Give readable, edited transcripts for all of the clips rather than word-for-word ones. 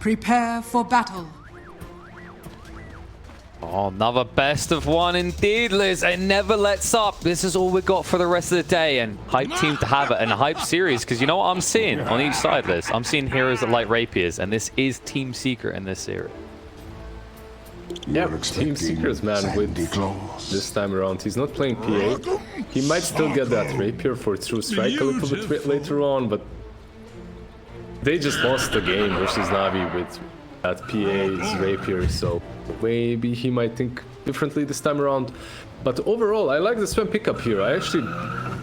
Prepare for battle. Oh, another best of one indeed, Liz. It never lets up. This is all we got for the rest of the day. And hype team to have it, and a hype series. Because you know what I'm seeing on each side, Liz? I'm seeing heroes that like rapiers. And this is Team Secret in this series. Yeah, Team Secret, man, with this time around. He's not playing PA. He might still get that rapier for true strike a little bit later on, but they just lost the game versus Navi with that PA's rapier, so maybe he might think differently this time around. But overall, I like the Sven pickup here. I actually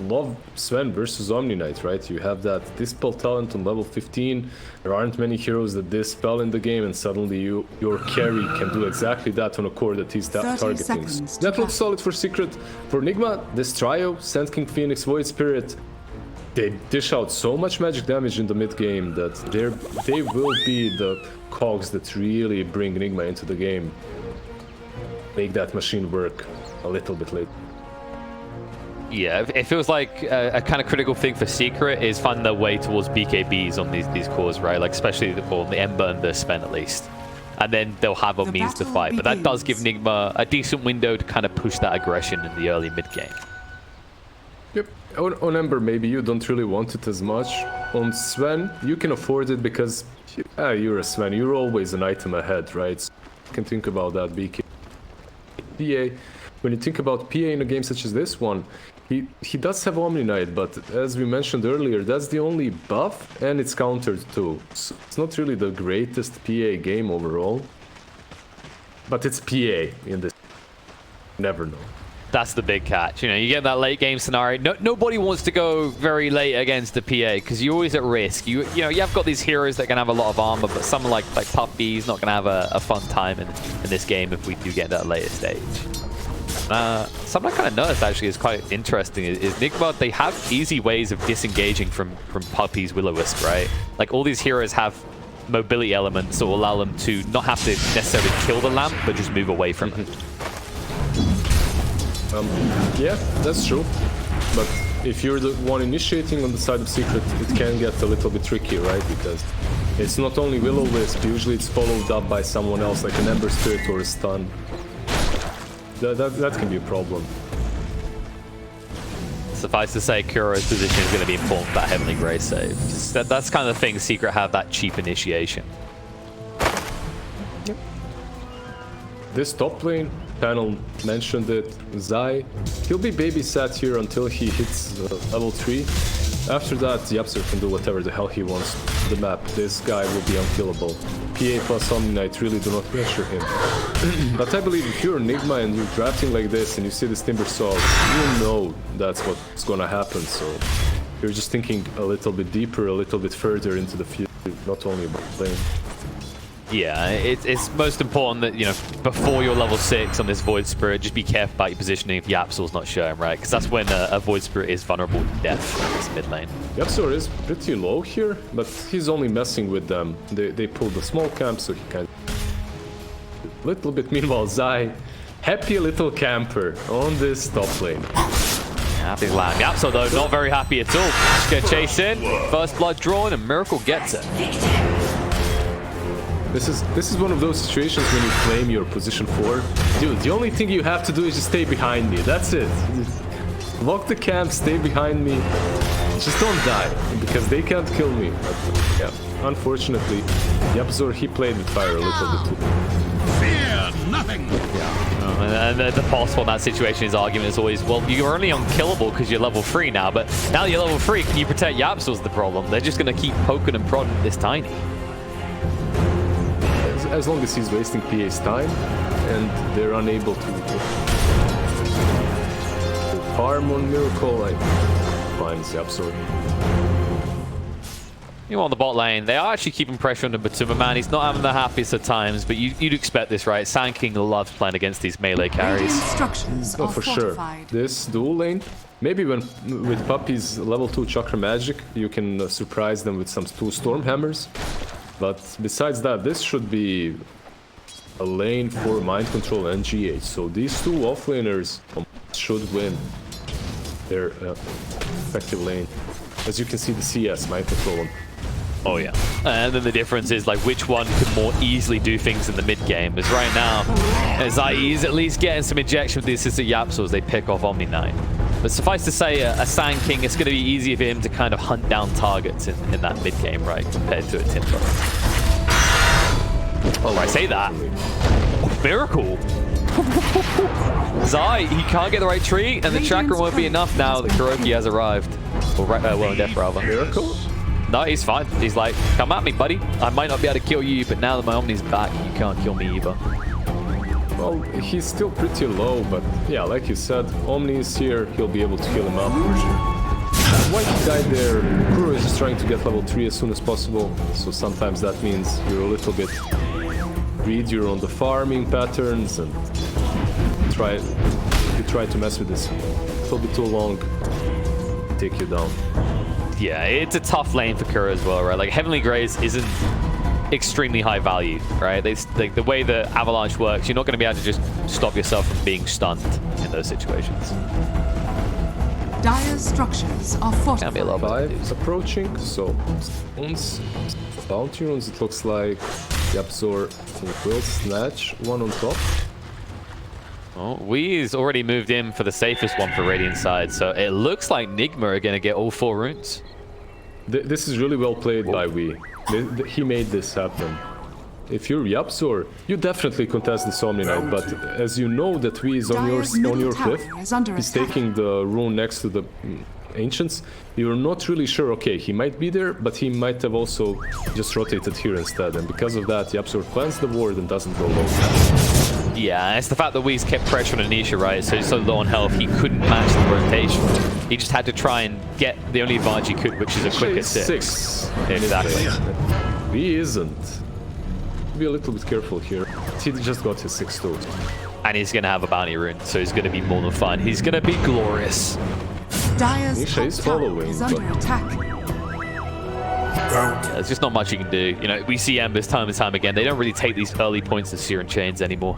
love Sven versus Omni Knight, right? You have that Dispel talent on level 15. There aren't many heroes that dispel in the game, and suddenly your carry can do exactly that on a core that he's targeting. That looks solid for Secret. For Nigma, this trio, Sand King, Phoenix, Void Spirit, they dish out so much magic damage in the mid game that they will be the cogs that really bring Nigma into the game. Make that machine work a little bit later. Yeah, it feels like a kind of critical thing for Secret is finding their way towards BKBs on these cores, right? Like especially the Ember and the Sven at least. And then they'll have a means to fight. But that does give Nigma a decent window to kind of push that aggression in the early mid game. Yep. On Ember, maybe you don't really want it as much. On Sven, you can afford it because you're a Sven. You're always an item ahead, right? So you can think about that. BK. PA. When you think about PA in a game such as this one, he does have Omni Knight, but as we mentioned earlier, that's the only buff, and it's countered too. So it's not really the greatest PA game overall. But it's PA in this. Never know. That's the big catch. You know, you get that late game scenario. Nobody wants to go very late against the PA because you're always at risk. You know, you have got these heroes that can have a lot of armor, but someone like Puppy is not going to have a fun time in this game if we do get that later stage. Something I kind of noticed actually is quite interesting is Nigma, they have easy ways of disengaging from Puppy's Will-O-Wisp, right? Like all these heroes have mobility elements that will allow them to not have to necessarily kill the lamp, but just move away from it. Yeah, that's true. But if you're the one initiating on the side of Secret, it can get a little bit tricky, right? Because it's not only Will-O-Wisp, usually it's followed up by someone else, like an Ember Spirit or a stun. That can be a problem. Suffice to say, Kuro's position is going to be important for that Heavenly Grace save. That's kind of the thing Secret have, that cheap initiation. Yep. This top lane, panel mentioned it, Zai, he'll be babysat here until he hits level 3. After that, the Yapster can do whatever the hell he wants to the map. This guy will be unkillable. PA plus Omni Knight really do not pressure him. But I believe if you're Nigma and you're drafting like this and you see this Timber Saw, you know that's what's gonna happen. So you're just thinking a little bit deeper, a little bit further into the field, not only about playing. Yeah, it's most important that, you know, before you're level 6 on this Void Spirit, just be careful about your positioning if Yapsor's not showing, right? Because that's when a Void Spirit is vulnerable to death in this mid lane. Yapsor is pretty low here, but he's only messing with them. They pulled a small camp, so he can... Little bit, meanwhile, Zai, happy little camper on this top lane. Happy land. Yapsor, though, not very happy at all. Just gonna chase in, first blood drawn, and Miracle gets it. This is one of those situations when you claim your position 4. Dude, the only thing you have to do is just stay behind me. That's it. Lock the camp, stay behind me. Just don't die, because they can't kill me. But, yeah, unfortunately, Yapzor, he played with fire a little bit too. Fear nothing. Yeah. And the possible in that situation, his argument is always, well, you're only unkillable because you're level 3 now, but now you're level 3, can you protect Yapzor's the problem? They're just going to keep poking and prodding this Tiny. As long as he's wasting PA's time and they're unable to farm on Miracle, I find Zapsor. You on the bot lane, they are actually keeping pressure on number 2, but man, he's not having the happiest of times, but you'd expect this, right? Sand King loves playing against these melee carries. Oh, for sure. This dual lane, maybe when with Puppy's level 2 Chakra Magic, you can surprise them with some 2 Storm Hammers. But besides that, this should be a lane for Mind Control and GH. So these 2 offlaners should win their effective lane. As you can see, the CS, Mind Control, Oh yeah. And then the difference is like which one could more easily do things in the mid game. As right now, Zai is at least getting some injection with the assisted Yapso as they pick off Omni Knight. But suffice to say, a Sand King, it's going to be easier for him to kind of hunt down targets in that mid game, right, compared to a Timber. Oh, I say that. Oh, Miracle. Zai, he can't get the right tree, and the tracker won't be enough now that Kuroki has arrived. Or well, Death rather. Miracle? No, he's fine. He's like, come at me, buddy. I might not be able to kill you, but now that my Omni's back, you can't kill me either. Well, he's still pretty low, but yeah, like you said, Omni is here, he'll be able to heal him up for sure. Why he died there, Kuro is just trying to get level 3 as soon as possible, so sometimes that means you're a little bit greedier on the farming patterns and you try to mess with this a little bit too long, take you down. Yeah, it's a tough lane for Kuro as well, right? Like, Heavenly Grace isn't extremely high value, right? The way the Avalanche works, you're not going to be able to just stop yourself from being stunned in those situations. Dire's structures are fortified. Can be a little bit. 5 is approaching, so once bounty runes, it looks like Yapzor will snatch one on top. Oh, Wee's already moved in for the safest one for Radiant side, so it looks like Nigma are going to get all 4 runes. This is really well played by Wee. He made this happen. If you're Yapzor, you definitely contest the Omni Knight, but as you know that Wee is on your cliff, he's taking the rune next to the Ancients, you're not really sure, okay, he might be there, but he might have also just rotated here instead, and because of that, Yapzor plants the ward and doesn't go low. Yeah, it's the fact that Wee's kept pressure on Anisha, right? So he's so low on health, he couldn't match the rotation. He just had to try and get the only advantage he could, which is a quicker 6. Exactly. He isn't. Be a little bit careful here. He just got his 6 too. And he's going to have a bounty rune, so he's going to be more than fine. He's going to be glorious. Anisha is following, is under attack. There's just not much you can do. You know, we see Embers time and time again. They don't really take these early points of Searing Chains anymore.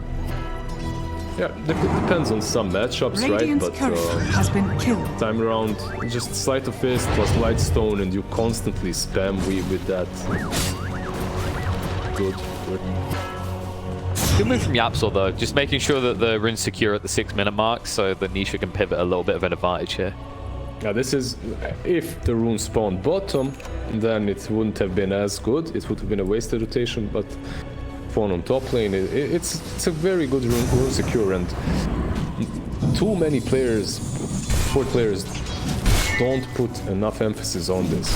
Yeah, it depends on some matchups, Radiant's right? courier has been killed. Time around, just Sleight of Fist plus Lightstone, and you constantly spam Wee with that. Good. Good move from Yapzor though, just making sure that the rune's secure at the 6-minute mark so that Nisha can pivot a little bit of an advantage here. Now this is, if the rune spawned bottom, then it wouldn't have been as good. It would have been a wasted rotation, but spawn on top lane, it's a very good rune secure, and too many players, 4 players, don't put enough emphasis on this.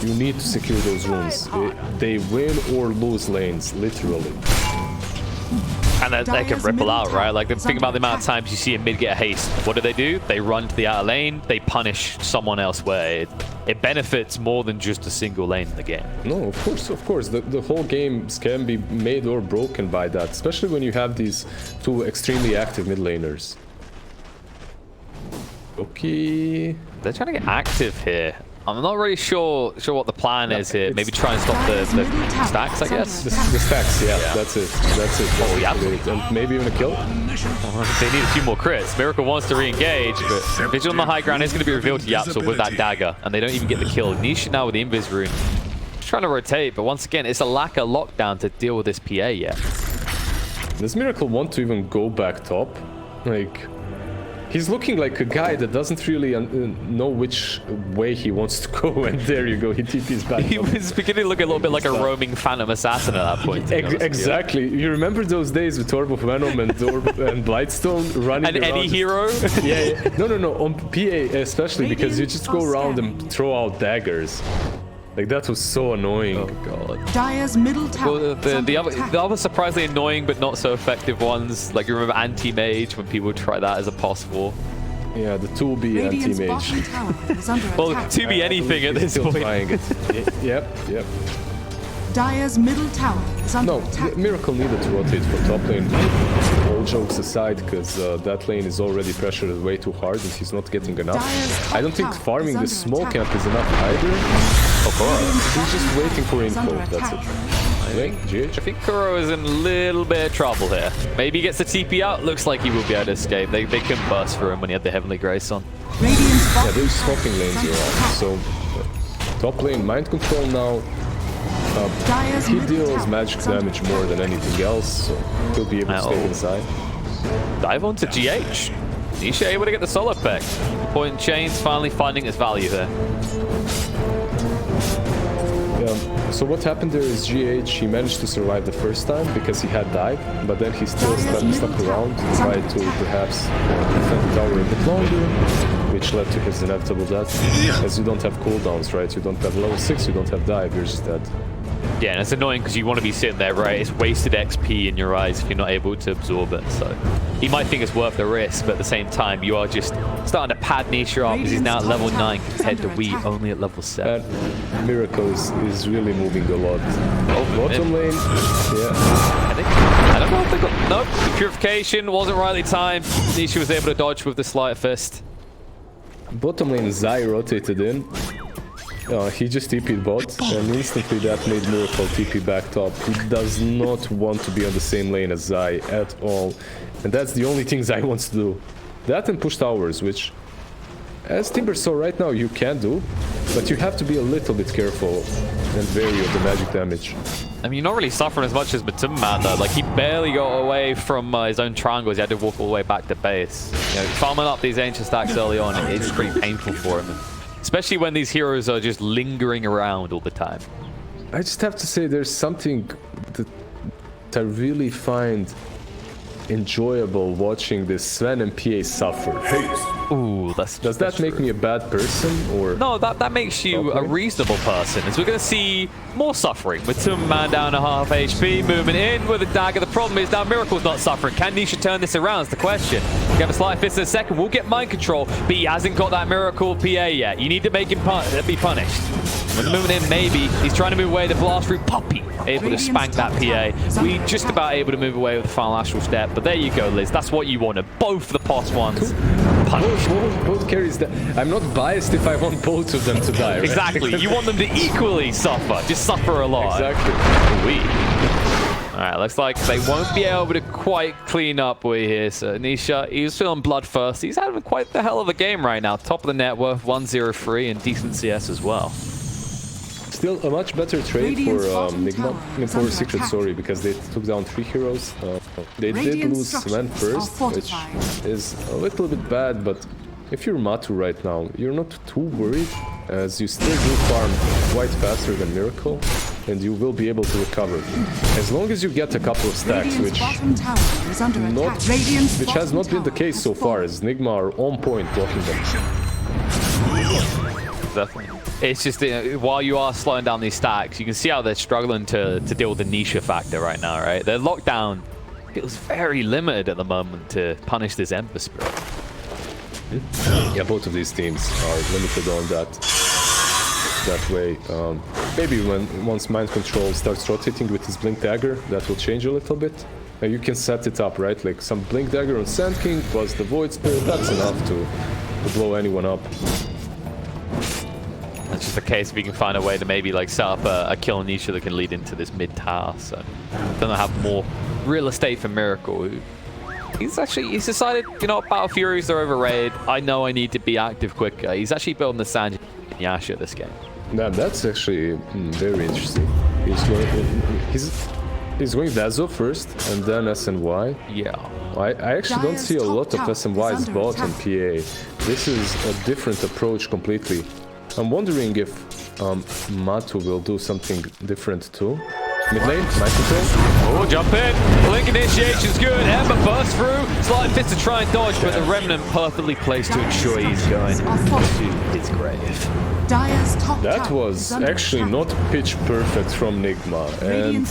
You need to secure those runes. They win or lose lanes, literally. And they can ripple out, right? Like, think about the amount of times you see a mid get a haste. What do? They run to the outer lane, they punish someone elsewhere. It benefits more than just a single lane in the game. No, of course. The whole game can be made or broken by that, especially when you have these 2 extremely active mid laners. Okay. They're trying to get active here. I'm not really sure what the plan is here. Maybe try and stop the stacks, I guess. The stacks, yeah. That's it. Oh, yeah. And maybe even a kill. They need a few more crits. Miracle wants to re-engage, but Vigil on the high ground is going to be revealed to Yapzor with that dagger, and they don't even get the kill. Nisha now with the Invis rune. Just trying to rotate, but once again, it's a lack of lockdown to deal with this PA yet. Does Miracle want to even go back top? Like, he's looking like a guy that doesn't really know which way he wants to go, and there you go, he TP's back. He was beginning to look a little bit like a roaming Phantom Assassin at that point. Exactly. You remember those days with Orb of Venom and Blightstone running and around? any hero? Yeah. No. On PA especially, because you just go around and throw out daggers. Like, that was so annoying. Oh god. Dire's middle tower. Well, the other surprisingly annoying but not so effective ones, like you remember anti-mage when people would try that as a possible. Yeah, the 2B anti-mage. Well, 2B anything at this point. Trying it. Yep. Dire's middle tower is under attack. Miracle needed to rotate for top lane. All jokes aside, because that lane is already pressured way too hard and he's not getting enough. I don't think farming the small camp is enough either. Of course. He's just waiting for info, that's it. I think Kuro is in a little bit of trouble here. Maybe he gets the TP out. Looks like he will be able to escape. They couldn't burst for him when he had the Heavenly Grace on. Yeah, they're swapping lanes around. So top lane mind control now. Dire's he middle deals tower magic is under damage more than anything else, so he'll be able to stay inside. Dive onto GH. Nisha able to get the solo pick. Point chains finally finding its value here. So what happened there is GH, he managed to survive the first time because he had dive, but then he still stuck around, tried to perhaps defend the tower a bit longer, which led to his inevitable death. As you don't have cooldowns, right? You don't have level 6, you don't have dive, you're just dead. Yeah, and it's annoying because you want to be sitting there, right? It's wasted XP in your eyes if you're not able to absorb it. So he might think it's worth the risk, but at the same time, you are just starting to pad Nisha up because he's now at level 9 compared to we only at level 7. And Miracle is really moving a lot. Bottom lane, yeah. I don't know if they got... Nope, the purification wasn't rightly timed. Nisha was able to dodge with the sleight of fist. Bottom lane, Zai rotated in. He just TP'd bot, and instantly that made Miracle TP back top. He does not want to be on the same lane as Zai at all. And that's the only thing Zai wants to do. That and push towers, which, as Timber saw right now, you can do, but you have to be a little bit careful and wary of the magic damage. I mean, you're not really suffering as much as Batum Man, though. Like, he barely got away from his own triangles. He had to walk all the way back to base. You know, farming up these ancient stacks early on, it's pretty painful for him. Especially when these heroes are just lingering around all the time. I just have to say there's something that I really find enjoyable watching this Sven and PA suffer. Ooh, Does that make me a bad person, or...? No, that makes you a reasonable person. As we're going to see more suffering with Tum Man down to half HP, moving in with a dagger. The problem is now Miracle's not suffering. Can Nisha turn this around is the question. We have a slight fist in a second. We'll get mind control, but he hasn't got that Miracle PA yet. You need to make him be punished. With the movement in, maybe. He's trying to move away. The blast through Puppy, able to spank that PA. We just about able to move away with the final astral step, but there you go, Liz. That's what you wanted. Both the POS ones. Both carries that. I'm not biased if I want both of them to die, right? Exactly. You want them to equally suffer. Just suffer a lot. Exactly. Alright, looks like they won't be able to quite clean up way here. So Nisha, he's feeling bloodthirsty. He's having quite the hell of a game right now. Top of the net worth, 103, and decent CS as well. Still a much better trade for Nigma, for Secret, sorry, because they took down 3 heroes. They did lose Sven first, which is a little bit bad, but if you're Matu right now, you're not too worried, as you still do farm quite faster than Miracle, and you will be able to recover. As long as you get a couple of stacks, which has not been the case so far, as Nigma are on point blocking them. Definitely. It's just, while you are slowing down these stacks, you can see how they're struggling to deal with the Nisha factor right now, right? Their lockdown feels very limited at the moment to punish this Ember Spirit. Yeah, both of these teams are limited on that way. Maybe once Mind Control starts rotating with his Blink Dagger, that will change a little bit. You can set it up, right? Like some Blink Dagger on Sand King plus the Void Spirit, that's enough to blow anyone up. That's just the case if you can find a way to maybe like set up a kill on Nisha that can lead into this mid tower. So then they'll have more real estate for Miracle. He's decided, you know, Battle Furies are overrated. I know I need to be active quicker. He's actually building the Sanji and Yasha this game. That's actually very interesting. He's going Dazzle first and then SNY. Yeah. I actually don't see a lot of SNY's bot on PA. This is a different approach completely. I'm wondering if Matu will do something different too. Mid lane, Mind Control. Oh, jump in. Blink initiation's good. Ember bursts through. Slight fist to try and dodge, but the Remnant perfectly placed to ensure he's going to his grave. That was actually not pitch perfect from Nigma. And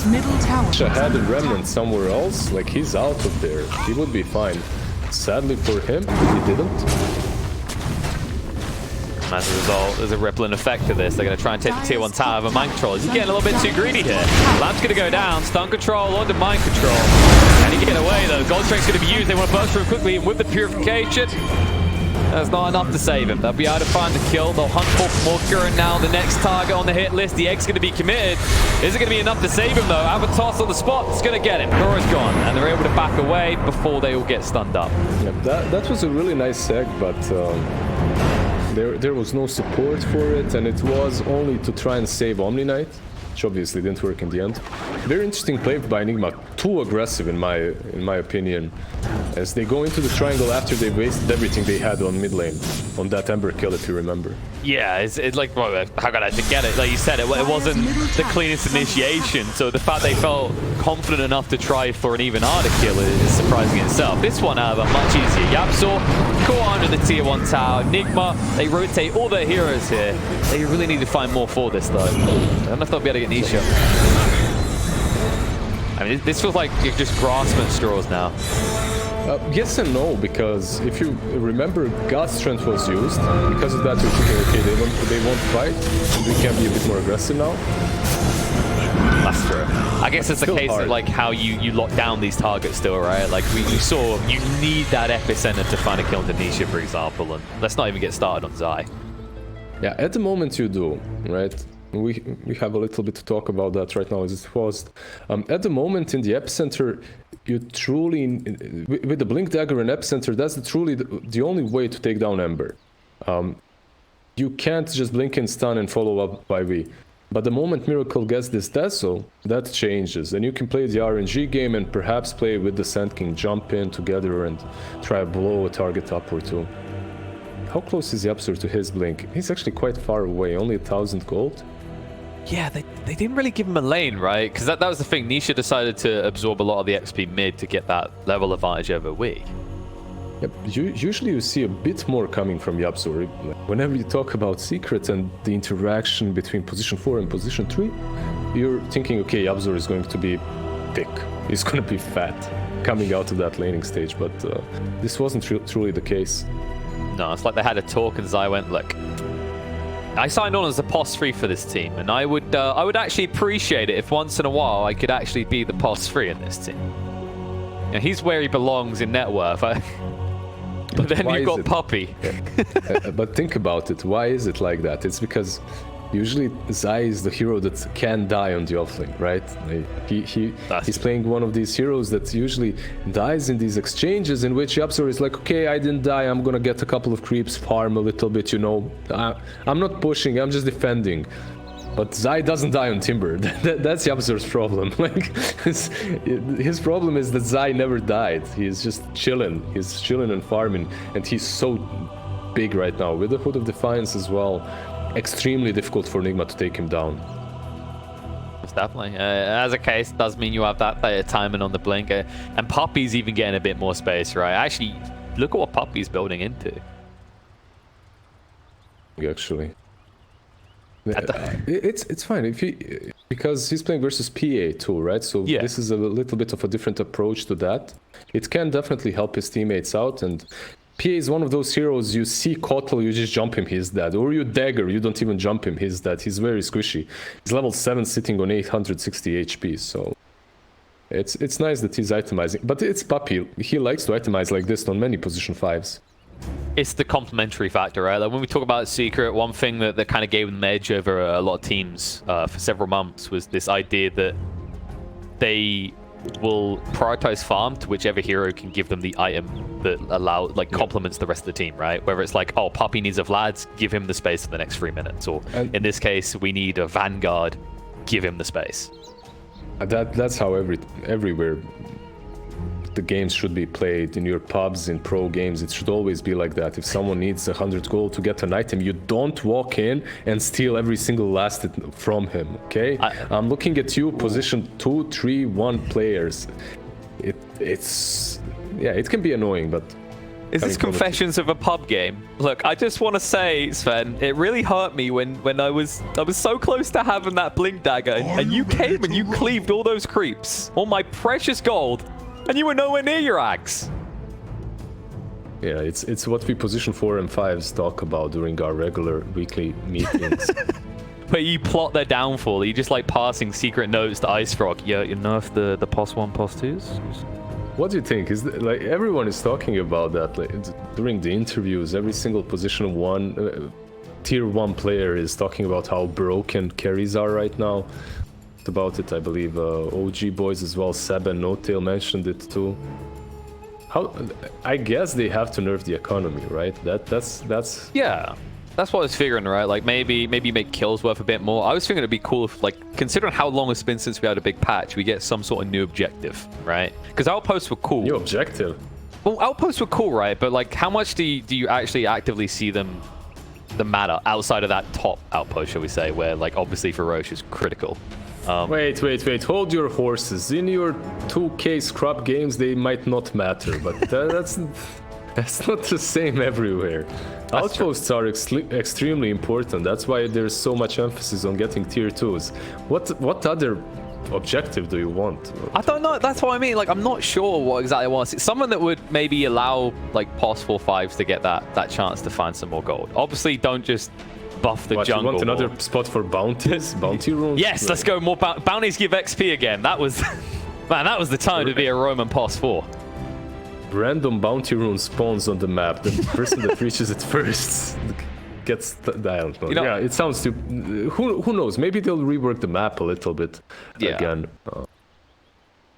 I had a Remnant somewhere else, like he's out of there. He would be fine. Sadly for him, he didn't. As a result, there's a rippling effect to this. They're going to try and take the tier 1 tower of Mind Control. He's getting a little bit too greedy here. Lamp's going to go down. Stun control onto Mind Control. Can he get away though? Gold Strength's going to be used. They want to burst through quickly with the purification. That's not enough to save him. They'll be able to find the kill. They'll hunt for Morka, and now the next target on the hit list. The egg's going to be committed. Is it going to be enough to save him though? Avatos on the spot. It's going to get him. Nora's gone, and they're able to back away before they all get stunned up. Yeah, that was a really nice egg, but there was no support for it, and it was only to try and save Omni Knight, which obviously didn't work in the end. Very interesting play by Nigma, too aggressive in my opinion, as they go into the triangle after they wasted everything they had on mid lane, on that Ember kill if you remember. Yeah, it's like, well, how could I forget it? Like you said, it wasn't the cleanest initiation, so the fact they felt confident enough to try for an even harder kill is surprising in itself. This one, however, much easier. Yapzor caught under the tier 1 tower. Nigma, they rotate all their heroes here. They really need to find more for this, though. I don't know if they'll be able to get Nisha. I mean, this feels like you're just grasping at straws now. Yes and no, because if you remember, God's strength was used. Because of that, you're thinking, okay, they won't fight. We can be a bit more aggressive now. That's true. I guess it's a case of like how you lock down these targets still, right? Like we saw, you need that epicenter to find a kill into Nisha, for example, and let's not even get started on Zai. Yeah, at the moment you do, right? We have a little bit to talk about that right now as it's paused. At the moment in the epicenter, you truly, with the Blink Dagger and epicenter, that's truly the only way to take down Ember. You can't just blink and stun and follow up by V. But the moment Miracle gets this Dazzle, that changes. And you can play the RNG game and perhaps play with the Sand King, jump in together and try to blow a target up or two. How close is the Yapzor to his blink? He's actually quite far away, only 1,000 gold. Yeah, they didn't really give him a lane, right? Because that was the thing. Nisha decided to absorb a lot of the XP mid to get that level advantage over Wii. Yep. Usually you see a bit more coming from Yapzor. Whenever you talk about secrets and the interaction between position 4 and position 3, you're thinking, okay, Yapzor is going to be thick. He's going to be fat coming out of that laning stage, but this wasn't truly the case. No, it's like they had a talk and Zai went, look, I signed on as a POS 3 for this team, and I would actually appreciate it if once in a while I could actually be the POS 3 in this team. You know, he's where he belongs in net worth. But then you've got Puppy. Yeah. But think about it. Why is it like that? It's because usually Zai is the hero that can die on the offlane, right? He's playing one of these heroes that usually dies in these exchanges in which Yapzor is like, okay, I didn't die, I'm gonna get a couple of creeps, farm a little bit, you know. I'm not pushing, I'm just defending. But Zai doesn't die on Timber. That's Yapzor's problem. Like his problem is that Zai never died. He's just chilling. He's chilling and farming, and he's so big right now with the Hood of Defiance as well. Extremely difficult for Nigma to take him down. It's definitely. As a case, does mean you have that timing on the blink, and Puppy's even getting a bit more space, right? Actually, look at what Puppy's building into. Actually. It's fine if because he's playing versus PA too, right? So yeah, this is a little bit of a different approach to that. It can definitely help his teammates out, and PA is one of those heroes you see Kotl, you just jump him, he's dead. Or you Dagger, you don't even jump him, he's dead. He's very squishy. He's level 7 sitting on 860 HP, so it's nice that he's itemizing. But it's Puppy, he likes to itemize like this on many position 5s. It's the complementary factor, right? Like when we talk about Secret, one thing that kind of gave them the edge over a lot of teams for several months was this idea that they will prioritize farm to whichever hero can give them the item that complements the rest of the team, right? Whether it's like, oh, Puppy needs a Vlad's, give him the space for the next 3 minutes, or in this case, we need a Vanguard, give him the space. That's how everywhere the games should be played. In your pubs, in pro games, it should always be like that. If someone needs 100 gold to get an item, you don't walk in and steal every single last from him, okay? I'm looking at you, position 2, 3, 1 players. It can be annoying, but... Is this confessions of a pub game? Look, I just want to say, Sven, it really hurt me when I was so close to having that Blink Dagger, and you came and you cleaved all those creeps, all my precious gold, and you were nowhere near your axe. Yeah, it's what we position 4 and 5s talk about during our regular weekly meetings. Where you plot their downfall, you just like passing secret notes to Ice Frog. Yeah, you nerf the POS 1, POS 2s? What do you think? Like everyone is talking about that during the interviews. Every single position 1, tier 1 player is talking about how broken carries are right now. About it, I believe OG boys as well, Seb and No-Tail mentioned it too. I guess they have to nerf the economy, right? That's yeah. That's what I was figuring, right? Like maybe make kills worth a bit more. I was thinking it'd be cool if, like, considering how long it's been since we had a big patch, we get some sort of new objective, right? Because outposts were cool. New objective? Well, outposts were cool, right? But like, how much do you actually actively see them matter outside of that top outpost, shall we say, where like obviously Feroce is critical? Wait, hold your horses. In your 2K scrub games, they might not matter, but that's not the same everywhere. Outposts are extremely important. That's why there's so much emphasis on getting tier 2s. What other objective do you want? I don't know. That's what I mean. Like, I'm not sure what exactly it was. It's someone that would maybe allow like past 4/5s to get that chance to find some more gold. Obviously, don't just buff the jungle. You want another spot for bounties? Bounty runes? Yes, let's go more bounties. Give XP again. That was man. That was the time to be a Roman past 4. Random bounty rune spawns on the map. The person that reaches it first gets I don't know. Yeah, it sounds stupid. Who knows? Maybe they'll rework the map a little bit again.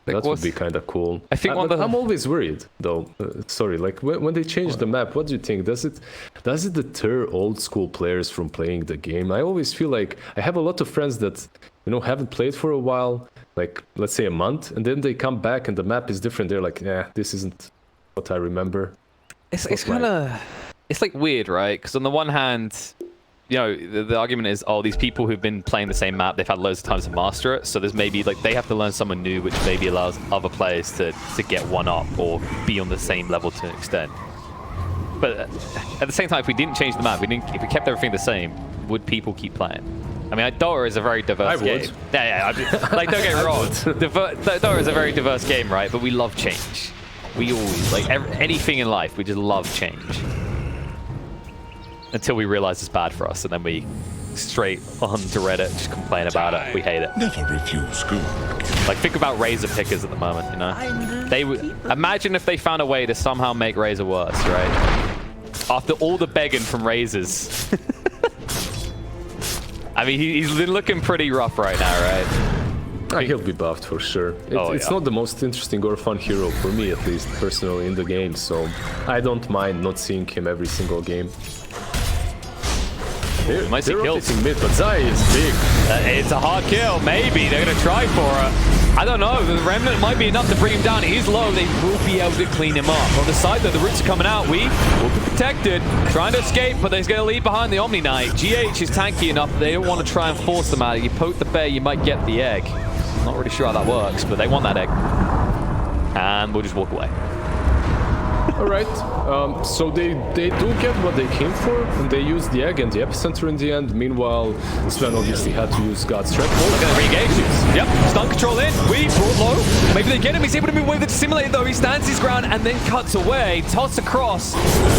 That would be kind of cool. I think I'm always worried, though. Sorry, like when they change the map, what do you think? Does it deter old school players from playing the game? I always feel like I have a lot of friends that haven't played for a while, like let's say a month, and then they come back and the map is different. They're like, yeah, this isn't what I remember. It's kind of, it's like weird, right? Because on the one hand, the argument is, oh, these people who've been playing the same map, they've had loads of times to master it, so there's maybe like they have to learn someone new, which maybe allows other players to get one up or be on the same level to an extent. But at the same time, if we didn't change the map, if we kept everything the same, would people keep playing? I mean, Dota is a very diverse game. Yeah, like, don't get me wrong. Dota is a very diverse game, right? But we love change. We always, like, anything in life, we just love change. Until we realize it's bad for us, and then we straight on to Reddit just complain about it. We hate it. Never refuse good. Like, think about Razor pickers at the moment, They would imagine if they found a way to somehow make Razor worse, right? After all the begging from Razors. I mean, he's been looking pretty rough right now, right? He'll be buffed for sure. It's not the most interesting or fun hero for me, at least personally, in the game, so I don't mind not seeing him every single game. They're rotating mid, but Zai is big. It's a hard kill, maybe. They're going to try for it. I don't know. The Remnant might be enough to bring him down. He's low. They will be able to clean him up. On the side, though, the roots are coming out. We will be protected. Trying to escape, but they're going to leave behind the Omni Knight. GH is tanky enough. They don't want to try and force them out. You poke the bear, you might get the egg. Not really sure how that works, but they want that egg. And we'll just walk away. Alright, so they do get what they came for, and they use the egg and the epicenter in the end. Meanwhile, Sven obviously had to use God's Strength. Look at the re-engagements. Yep, stun control in. We brought low. Maybe they get him. He's able to move away with the simulator, though. He stands his ground and then cuts away. Toss across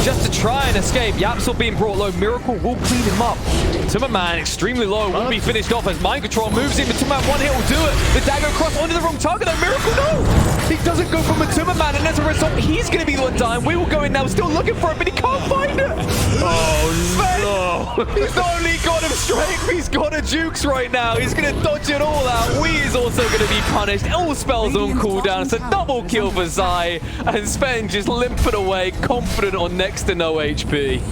just to try and escape. Yapsel being brought low. Miracle will clean him up. Timmerman extremely low. Will be finished off as Mind Control moves in. But Timmerman one hit will do it. The dagger across onto the wrong target. Though Miracle, no! He doesn't go from a Timmerman, and as a result, he's going to be the one dying. We will go in now, still looking for it, but he can't find it. Oh, no. He's not only got him strength, he's got a Jukes right now. He's going to dodge it all out. Wee is also going to be punished. All spells on cooldown. It's a double kill for Zai, and Sven just limping away, confident on next to no HP.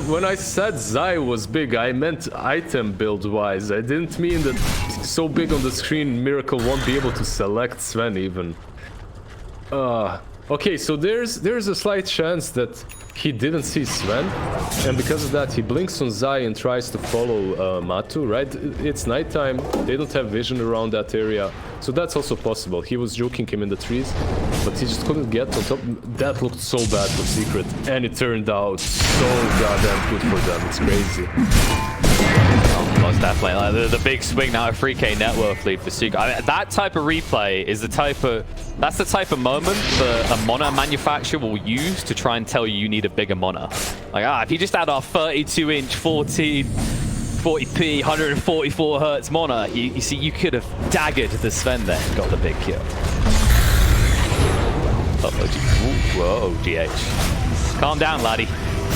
When I said Zai was big, I meant item build-wise. I didn't mean that he's so big on the screen, Miracle won't be able to select Sven even. Okay, so there's a slight chance that he didn't see Sven, and because of that he blinks on Zai and tries to follow Matu, right? It's nighttime, they don't have vision around that area, so that's also possible. He was joking him in the trees, but he just couldn't get on top. That looked so bad for Secret, and it turned out so goddamn good for them. It's crazy. Most definitely. Like, the big swing now, a 3K net worth lead for Secret. I mean, that type of replay is the type of... That's the type of moment that a mono manufacturer will use to try and tell you you need a bigger mono. Like, if you just had our 32-inch 40p, 144 hertz mono, you see, you could have daggered the Sven there and got the big kill. Whoa, GH. Calm down, laddie.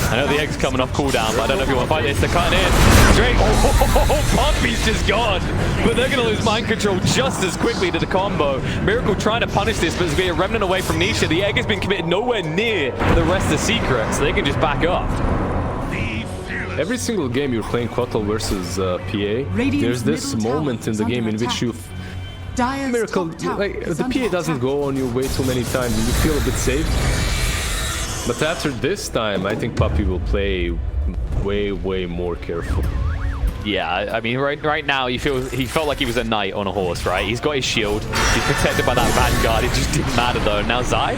I know the egg's coming off cooldown, but I don't know if you want to fight this. They're cutting in. Straight. Oh, Pumpy's just gone. But they're going to lose Mind Control just as quickly to the combo. Miracle trying to punish this, but there's going to be a Remnant away from Nisha. The egg has been committed nowhere near the rest of Secret, so they can just back up. every single game you're playing Kotl versus PA, there's this moment in the game in which you Miracle, like the PA doesn't go on you way too many times and you feel a bit safe. But after this time, I think Puppy will play way more careful. Yeah, I mean, right now, he felt like he was a knight on a horse, right? He's got his shield. He's protected by that Vanguard. It just didn't matter, though. Now Zai,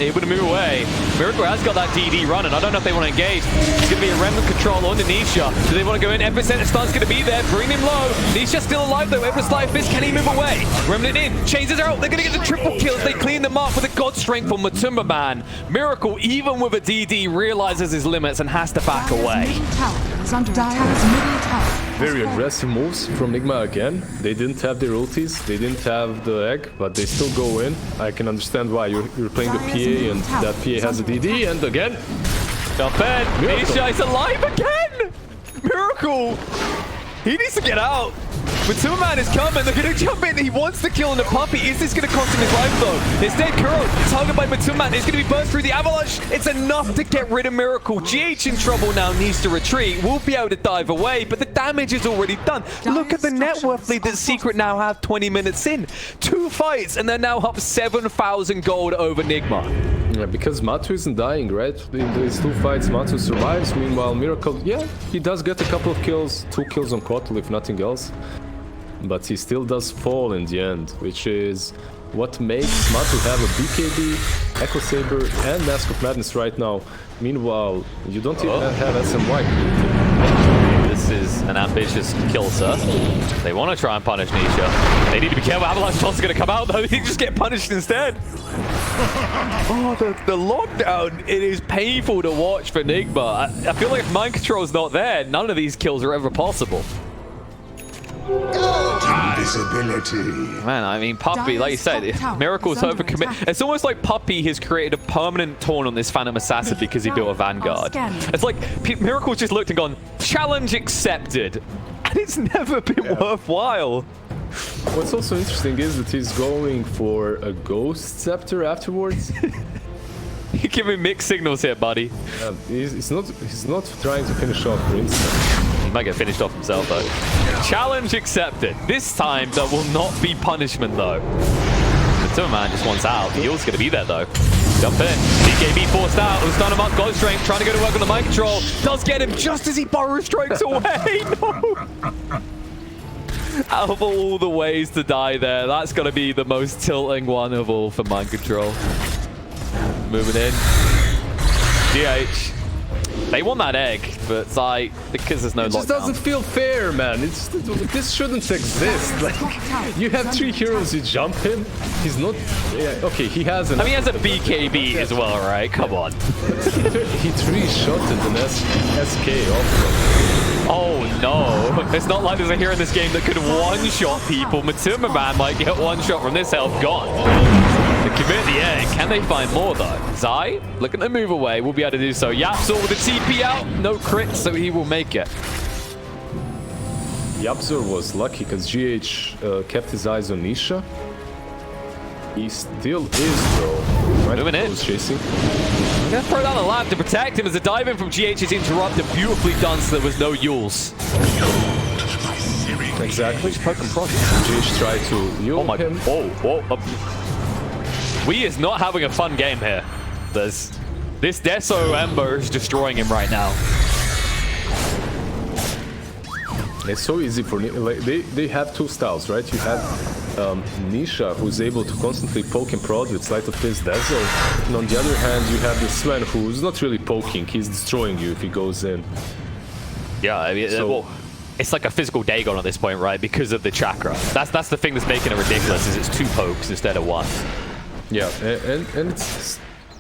able to move away. Miracle has got that DD running. I don't know if they want to engage. It's going to be a Remnant control on Nisha. Do they want to go in? Epicenter Stun's going to be there. Bring him low. Nisha's still alive, though. Everest Life Fist, can he move away? Remnant in. Chases are out. They're going to get the triple kills. They clean them up with a God Strength from Matumba Man. Miracle, even with a DD, realizes his limits and has to back away. Very aggressive moves from Nigma again. They didn't have their ultis, they didn't have the egg, but they still go in. I can understand why. You're playing the PA and that PA has a DD, and again... Jump in! Nisha is alive again! Miracle! He needs to get out! Matumba Man is coming, they're going to jump in, he wants to kill the Puppy. Is this going to cost him his life though? Instead, Kuro, targeted by Matumba Man, is going to be burst through the avalanche. It's enough to get rid of Miracle. GH in trouble now, needs to retreat. Will be able to dive away, but the damage is already done. Look at the net worth lead that Secret now have 20 minutes in. 2 fights, and they're now up 7,000 gold over Nigma. Yeah, because Matu isn't dying, right? In these 2 fights, Matu survives. Meanwhile, Miracle, yeah, he does get a couple of kills. 2 kills on Kotl, if nothing else. But he still does fall in the end, which is what makes Matu have a BKB, Echo Saber, and Mask of Madness right now. Meanwhile, you don't even have SMY. This is an ambitious kill, sir. They want to try and punish Nisha. They need to be careful. Avalanche Toss is going to come out, though. They just get punished instead. Oh, the lockdown. It is painful to watch for Nigma. I feel like if mind control is not there, none of these kills are ever possible. Invisibility. Man, I mean, Puppy, like you said, Miracle's overcommit. It's almost like Puppy has created a permanent taunt on this Phantom Assassin because he built a Vanguard. It's like Miracle's just looked and gone, challenge accepted. And it's never been worthwhile. What's also interesting is that he's going for a Ghost Scepter afterwards. You're giving mixed signals here, buddy. He's not trying to finish off Princeton. He might get finished off himself, though. Challenge accepted. This time, there will not be punishment, though. The Matumba Man just wants out. The heal's going to be there, though. Jump in. BKB forced out. It was done him up. God Strength trying to go to work on the mind control. Does get him just as he burrow strikes away. No! Out of all the ways to die there, that's going to be the most tilting one of all for mind control. Moving in. GH. They want that egg, but it's like, because there's no lockdown. It just doesn't feel fair, man. This shouldn't exist. Like, you have 3 heroes, you jump him. He's not... Yeah, okay, he has an... I mean, he has a BKB as well, right? Come on. He 3-shotted an SK off. Oh, no. It's not like there's a hero in this game that could one-shot people. Matumba Man might get one shot from this health gone. To commit the egg. Can they find more, though? Zai, looking to move away, will be able to do so. Yapzor with the TP out. No crit, so he will make it. Yapzor was lucky because GH kept his eyes on Nisha. He still is, though. Right? Moving in. Chasing. I'm going to throw down the lab to protect him as the dive in from GH is interrupted. Beautifully done, so there was no Yules. Exactly. GH tried to Yule him. We is not having a fun game here. This Deso Ember is destroying him right now. It's so easy for like they have 2 styles, right? You have Nisha, who's able to constantly poke and prod with Sleight of Fist Deso, and on the other hand, you have the Sven, who's not really poking; he's destroying you if he goes in. Yeah, I mean, well, it's like a physical Dagon at this point, right? Because of the chakra. That's the thing that's making it ridiculous. Is it's 2 pokes instead of 1. Yeah, and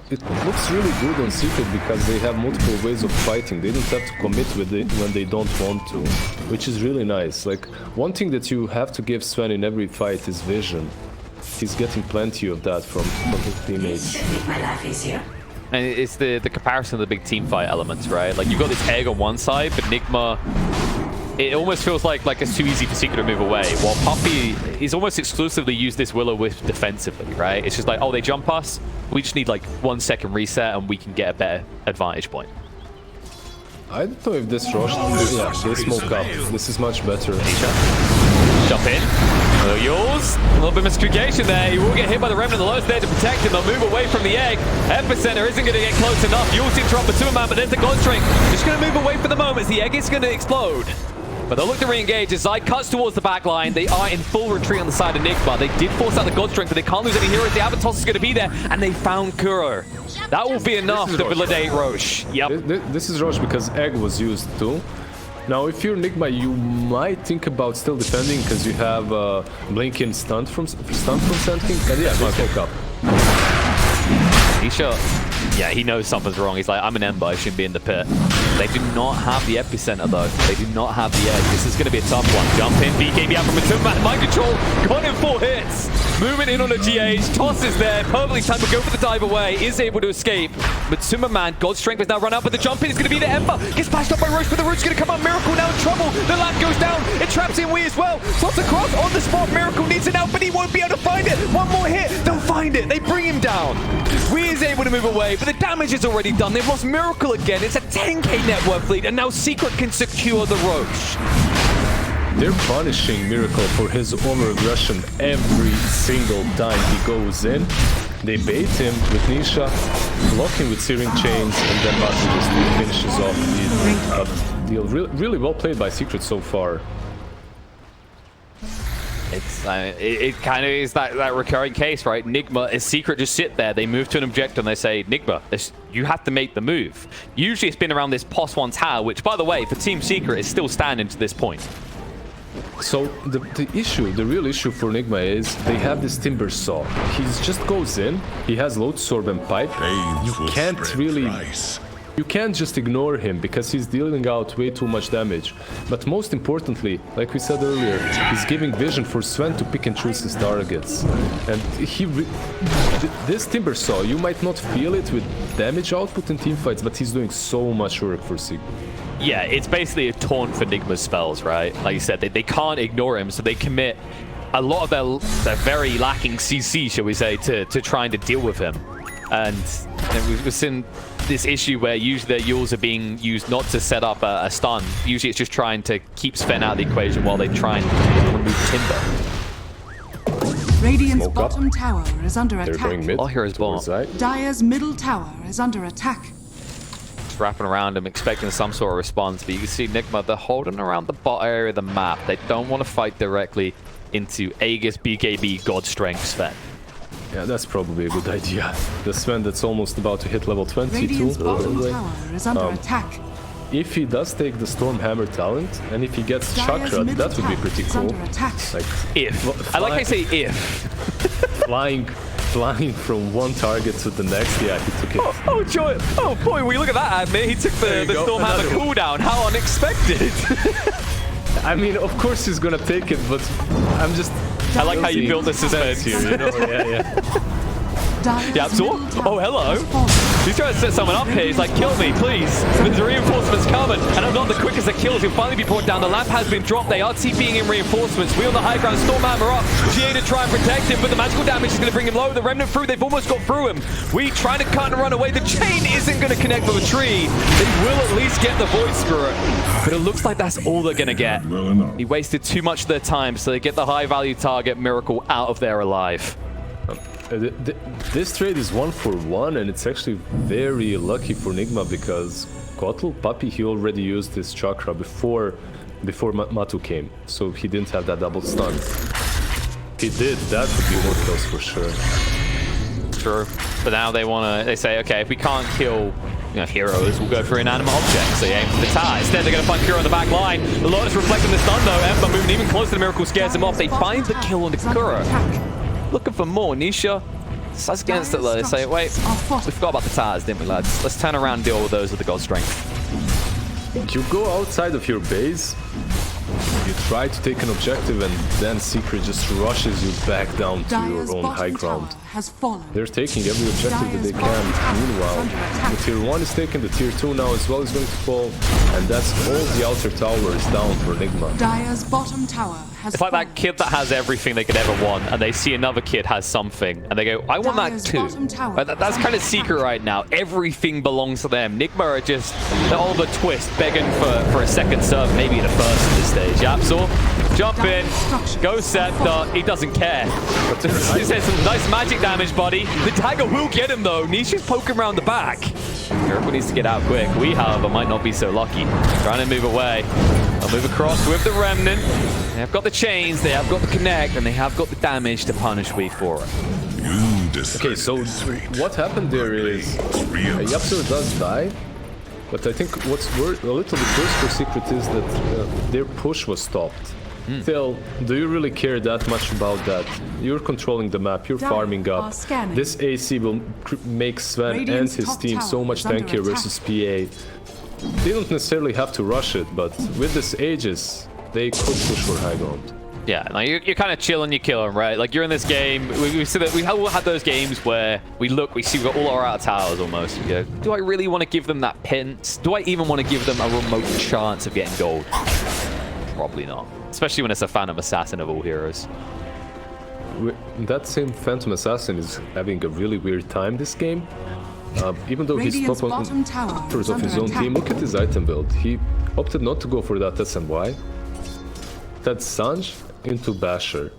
it looks really good on Secret because they have multiple ways of fighting. They don't have to commit with it when they don't want to, which is really nice. Like, one thing that you have to give Sven in every fight is vision. He's getting plenty of that from his teammates. My life easier. And it's the comparison of the big team fight elements, right? Like, you've got this egg on one side, but Nigma... It almost feels like it's too easy for Secret to move away. While Puppy, he's almost exclusively used this Will-O-Wisp defensively, right? It's just like, oh, they jump us. We just need like 1 second reset and we can get a better advantage point. I don't know if this rushed. Yeah, they smoke up. This is much better. Jump in. Little yours. A little bit of miscommunication there. He will get hit by the Remnant. The lowest there to protect him. They'll move away from the egg. Epicenter isn't going to get close enough. You'll see interrupt the Man, but there's the God Strength. Just going to move away for the moment. The egg is going to explode. But they'll look to re-engage as Zai cuts towards the back line. They are in full retreat on the side of Nigma. They did force out the God Strength, but they can't lose any heroes. The Avatos is going to be there, and they found Kuro. That will be enough to validate Roche. Yep. This is Roche because egg was used too. Now, if you're Nigma, you might think about still defending because you have Blinking stunt from Sand King. And yeah, they smoke up. Nisha, yeah, he knows something's wrong. He's like, I'm an Ember, I shouldn't be in the pit. They do not have the epicenter though. They do not have the edge. This is going to be a tough one. Jump in, BKB out from Matuma. Mind control, got him 4 hits. Moving in on a GH, Toss is there. Perfectly timed to go for the dive away. Is able to escape. Matuma Man, God's Strength has now run out, but the jump in is going to be the Ember. Gets splashed up by Roche, but the root's going to come up. Miracle now in trouble. The lamp goes down. It traps in Wii as well. Toss across on the spot. Miracle needs it out, but he won't be able to find it. One more hit. They'll find it. They bring him down. Wii is able to move away, but the damage is already done. They've lost Miracle again. It's a 10k net worth lead, and now Secret can secure the Roche. They're punishing Miracle for his over-aggression every single time he goes in. They bait him with Nisha, block him with Searing Chains, and then Matu just finishes off the deal. Really well played by Secret so far. It's it kind of is that recurring case, right? Nigma is Secret just sit there. They move to an objective and they say, Nigma, you have to make the move. Usually it's been around this +1 tower, which, by the way, for Team Secret is still standing to this point. So the real issue for Nigma is they have this Timber Saw. He just goes in, he has Load Sorb and Pipe. You can't just ignore him because he's dealing out way too much damage. But most importantly, like we said earlier, he's giving vision for Sven to pick and choose his targets. And this Timber Saw, you might not feel it with damage output in teamfights, but he's doing so much work for Secret. Yeah, it's basically a taunt for Nigma's spells, right? Like you said, they can't ignore him, so they commit a lot of their very lacking CC, shall we say, to trying to deal with him. And we've seen this issue where usually their Yules are being used not to set up a stun. Usually it's just trying to keep Sven out of the equation while they try and remove Timber. Radiant's bottom tower is under They're attack. going mid. All heroes bomb. Dire's middle tower is under attack. Wrapping around him, expecting some sort of response, but you can see Nigma, they're holding around the bottom area of the map. They don't want to fight directly into Aegis, BKB, God Strength, Sven. Yeah, that's probably a good idea. The Sven that's almost about to hit level 22. Radiant's bottom tower is under attack. If he does take the Stormhammer talent, and if he gets Dire's Chakra, middle that would be tower pretty is cool. under attack. Like, If. I like how you say if. flying from one target to the next. Yeah, he took it. Oh, joy. Oh, boy, will you look at that, Admit. He took the Stormhammer cooldown. How unexpected. I mean, of course he's gonna take it, but I'm just... I like how you built the suspense here, you know? Yeah. Yeah, so, oh, hello. He's trying to set someone up here. He's like, kill me, please. But the reinforcements coming, and I'm not the quickest at kills. He'll finally be brought down. The lamp has been dropped. They are TPing in reinforcements. We on the high ground, Stormhammer up. GA to try and protect him, but the magical damage is going to bring him low. The Remnant through, they've almost got through him. We trying to cut and run away. The chain isn't going to connect with a tree. They will at least get the Void Spirit. But it looks like that's all they're going to get. He wasted too much of their time, so they get the high-value target, Miracle, out of there alive. This trade is 1-for-1, and it's actually very lucky for Nigma because Kotl, Puppy, he already used his Chakra before Matu came, so he didn't have that double stun. He did, that would be more kills for sure. True, but now they say, okay, if we can't kill heroes, we'll go for inanimate objects. So they aim for the tower. Instead, they're going to find Kuro on the back line. The Lotus reflecting the stun though. Ember moving even closer to Miracle scares him off. They find the kill on the Kuro. Looking for more. Nisha says against it though. They say, wait, we forgot about the towers, didn't we, lads? Let's turn around and deal with those with the God Strength. You go outside of your base, you try to take an objective, and then Secret just rushes you back down to your own high ground. has fallen. They're taking every objective that they can. Meanwhile, the tier 1 is taken, the tier 2 now as well is going to fall, and that's all the outer towers down for Nigma. Dire's bottom tower has It's like fallen. that kid that has everything they could ever want, and they see another kid has something, and they go, I want that Dire's too. bottom tower But that's is kind under of secret right now. Everything belongs to them. Nigma are just the Oliver Twist begging for a second serve, maybe the first at this stage. Yapsor, jump in, go Scepter, he doesn't care. He says some nice magic damage, buddy. The dagger will get him though. Nisha's poking around the back. Miracle needs to get out quick. We, however, might not be so lucky. Trying to move away. They'll move across with the Remnant. They have got the chains, they have got the connect, and they have got the damage to punish We for it. Okay, so what happened there is Yapsor does die, but I think what's a little bit worse for Secret is that their push was stopped. Still, do you really care that much about that? You're controlling the map, you're farming up. This AC will make Sven and his team so much tankier versus PA. They don't necessarily have to rush it, but with this Aegis, they could push for high ground. Yeah, like you're kind of chilling, you kill them, right? Like you're in this game. We see that we all had those games where we see we've got all our outer towers almost. We go, do I really want to give them that pittance? Do I even want to give them a remote chance of getting gold? Probably not. Especially when it's a Phantom Assassin of all heroes. That same Phantom Assassin is having a really weird time this game. Even though he's top members of his own team, look at his item build. He opted not to go for that SNY. That's Sanj into Basher.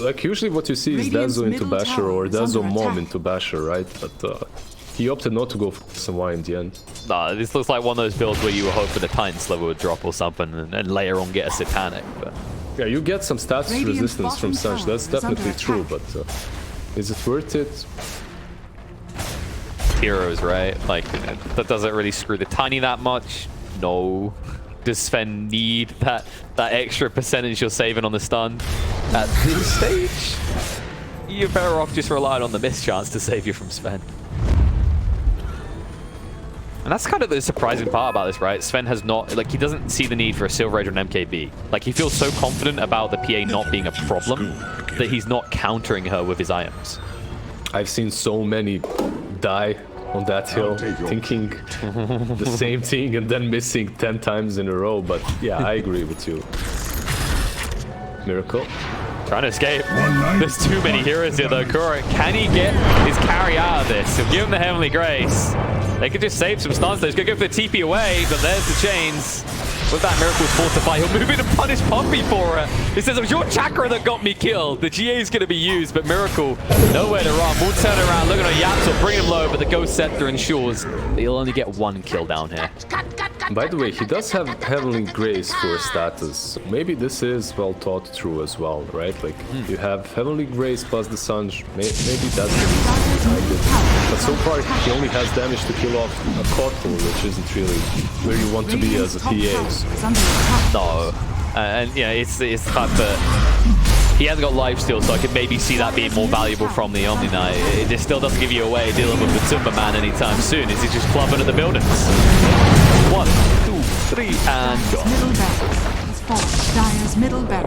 Like usually what you see is Dazo into Basher or Dazo Mom into Basher, right? But he opted not to go for SNY in the end. Nah, this looks like one of those builds where you were hoping the Titan's level would drop or something and later on get a Satanic. But yeah, you get some stats resistance from Sanj, that's definitely true, but is it worth it? Heroes, right? Like, that doesn't really screw the Tiny that much. No. Does Sven need that extra percentage you're saving on the stun at this stage? You're better off just relying on the miss chance to save you from Sven. And that's kind of the surprising part about this, right? Sven has not, like, he doesn't see the need for a Silver Age or an MKB. Like, he feels so confident about the PA not being a problem that he's not countering her with his items. I've seen so many die on that hill, thinking the same thing and then missing 10 times in a row, but yeah, I agree with you. Miracle. Trying to escape. There's too many heroes here though. Kura, can he get his carry out of this? He'll give him the Heavenly Grace. They could just save some stuns though. He's gonna go for the TP away, but there's the chains. With that Miracle's fortify, he'll move in and punish Pumpy for it. He says, it was your chakra that got me killed. The GA is going to be used, but Miracle, nowhere to run. We'll turn around, looking at Yapsor, bring him low, but the Ghost Scepter ensures that he'll only get one kill down here. By the way, he does have Heavenly Grace for status, so maybe this is well thought through as well, right? Like, you have Heavenly Grace plus the Sanj, maybe that's the reason behind it. But so far, he only has damage to kill off a Kotal, which isn't really where you want to be as a PA. No. And, yeah, it's the fact that he hasn't got lifesteal, so I could maybe see that being more valuable from the Omni Knight. It just still doesn't give you away dealing with the Timberman anytime soon. Is he just clubbing at the buildings? 1, 2, 3, and gone.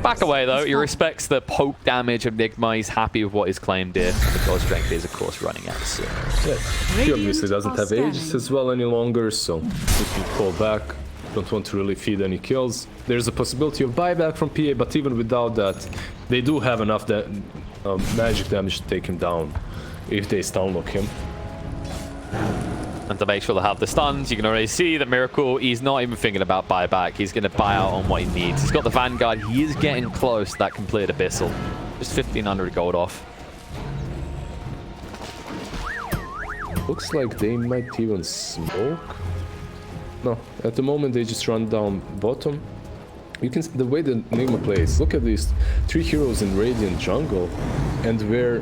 Back away, though. He respects the poke damage of Nigma. He's happy with what he's claimed here. The God Strength is, of course, running out soon. Yeah. He obviously doesn't have Aegis as well any longer, so he can fall back. Don't want to really feed any kills. There's a possibility of buyback from PA, but even without that, they do have enough magic damage to take him down if they stun lock him. And to make sure they have the stuns, you can already see that Miracle, he's not even thinking about buyback. He's going to buy out on what he needs. He's got the Vanguard. He is getting close to that complete Abyssal. Just 1,500 gold off. Looks like they might even smoke. No, at the moment they just run down bottom. You can see the way the Nigma plays. Look at these 3 heroes in Radiant jungle and where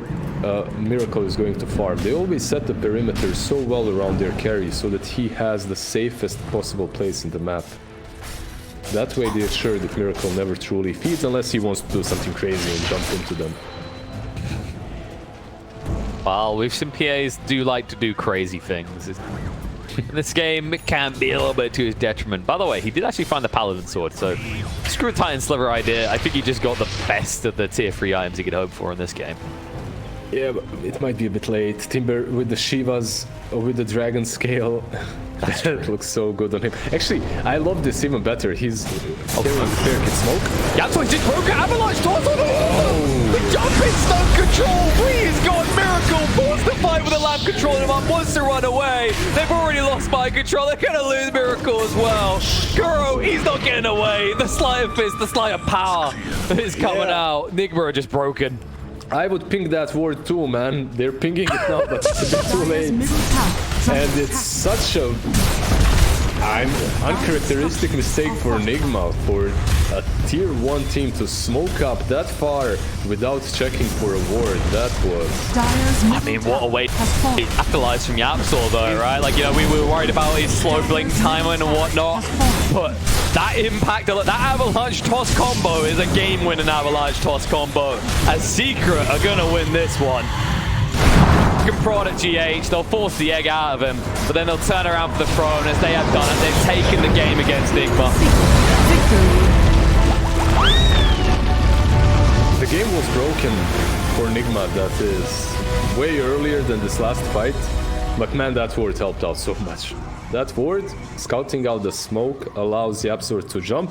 Miracle is going to farm. They always set the perimeter so well around their carry so that he has the safest possible place in the map. That way they assure that Miracle never truly feeds unless he wants to do something crazy and jump into them. Well, we've seen PAs do like to do crazy things. In this game, it can be a little bit to his detriment. By the way, he did actually find the Paladin Sword, so screw a Titan Sliver idea. I think he just got the best of the tier 3 items he could hope for in this game. Yeah, but it might be a bit late. Timber with the Shivas or with the Dragon Scale. That looks so good on him. Actually, I love this even better. He's carrying the Fair Kid Smoke. That's what he just broke it. Avalanche toss on the jumping stun control. Please, God, Miracle pulls the fight with the lamp controlling him up. Wants to run away. They've already lost mind control. They're going to lose Miracle as well. Kuro, he's not getting away. The sleight of fist, the sleight of power is coming out. Nigma are just broken. I would ping that ward too, man. They're pinging it now, but it's a bit too late. And it's such a uncharacteristic mistake for Nigma, for a tier 1 team to smoke up that far without checking for a ward. That was... I mean, what a way to capitalize from Yapsor though, right? Like, you know, we were worried about his slow blink timing and whatnot, but that impact, that Avalanche toss combo is a game-winning Avalanche toss combo. As Secret are gonna win this one. Prod at GH, they'll force the egg out of him, but then they'll turn around for the throne as they have done it. They've taken the game against Nigma. The game was broken for Nigma, that is way earlier than this last fight, but man, that ward helped out so much. That ward, scouting out the smoke, allows Yapsor to jump,